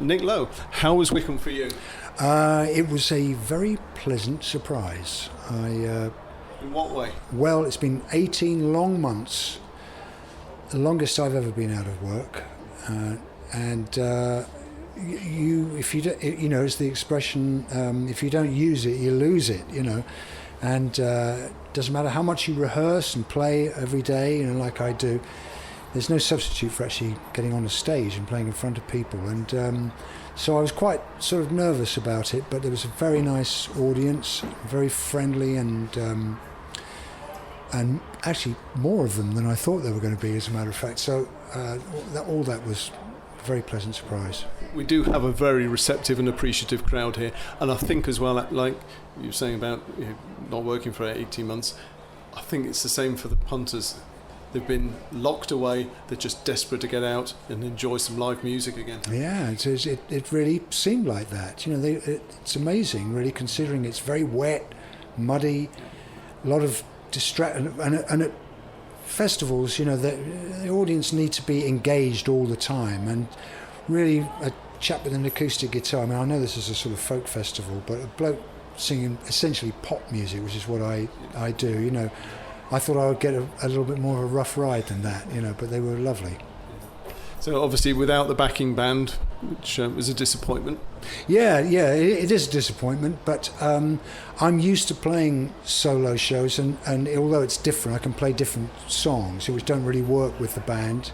Nick Lowe, how was Wickham for you? It was a very pleasant surprise. In what way? Well, it's been 18 long months, the longest I've ever been out of work, if you don't, it's the expression, if you don't use it, you lose it, and doesn't matter how much you rehearse and play every day, like I do. There's no substitute for actually getting on a stage and playing in front of people, and so I was quite sort of nervous about it, but there was a very nice audience, very friendly, and actually more of them than I thought there were going to be, as a matter of fact. So all that was a very pleasant surprise. We do have a very receptive and appreciative crowd here, and I think as well, like you were saying about not working for 18 months, I think it's the same for the punters. They've been locked away. They're just desperate to get out and enjoy some live music again. Yeah, it really seemed like that. It's amazing, really, considering it's very wet, muddy, a lot of distraction. And at festivals, the audience need to be engaged all the time. And really, a chap with an acoustic guitar. I mean, I know this is a sort of folk festival, but a bloke singing essentially pop music, which is what I do. I thought I would get a little bit more of a rough ride than that, but they were lovely. So obviously without the backing band, which was a disappointment. Yeah, it is a disappointment, but I'm used to playing solo shows, and although it's different, I can play different songs which don't really work with the band,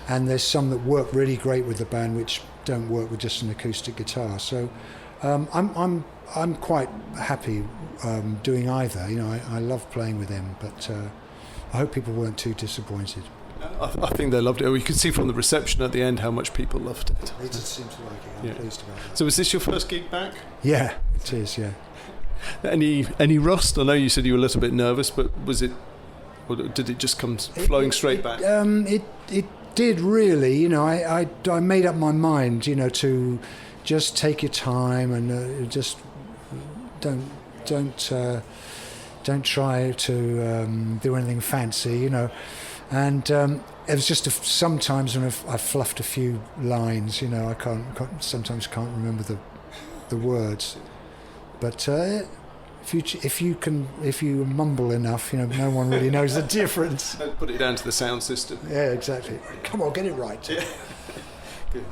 and there's some that work really great with the band which don't work with just an acoustic guitar. So I'm quite happy doing either. I love playing with them, but I hope people weren't too disappointed. I think they loved it. You could see from the reception at the end how much people loved it. They did seem to like it. I'm pleased about it. So was this your first gig back? Yeah, it is, yeah. Any rust? I know you said you were a little bit nervous, but was it, or did it just come flowing straight back? It did really. I made up my mind, to just take your time and just don't try to do anything fancy, And it was just sometimes when I fluffed a few lines, I sometimes can't remember the words. But if you mumble enough, no one really knows the difference. Don't put it down to the sound system. Yeah, exactly. Come on, get it right. Yeah. Good.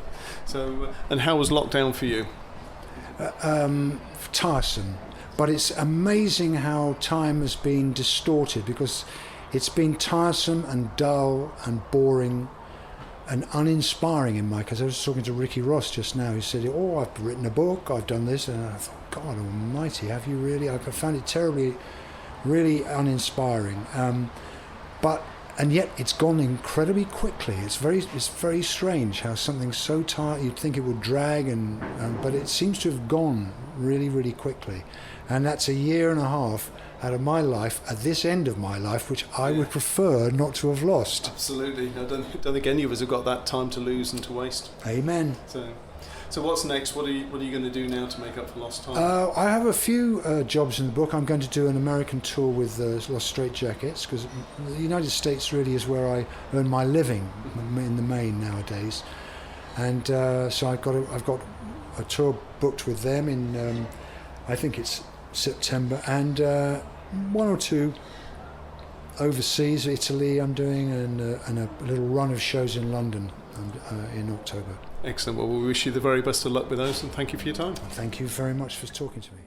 So, and how was lockdown for you? Tiresome, but it's amazing how time has been distorted, because it's been tiresome and dull and boring and uninspiring in my case. I was talking to Ricky Ross just now, who said, I've written a book, I've done this, and I thought, God almighty, have you really? I found it terribly, really uninspiring. And yet it's gone incredibly quickly. It's very strange how something so tight, you'd think it would drag, but it seems to have gone really, really quickly. And that's a year and a half out of my life, at this end of my life, which I would prefer not to have lost. Absolutely. I don't think any of us have got that time to lose and to waste. Amen. So what's next? What are you going to do now to make up for lost time? I have a few jobs in the book. I'm going to do an American tour with Lost Straitjackets, because the United States really is where I earn my living in the main nowadays. And so I've got a tour booked with them in I think it's September, and one or two overseas, Italy I'm doing, and a little run of shows in London in October. Excellent. Well, we wish you the very best of luck with those, and thank you for your time. Thank you very much for talking to me.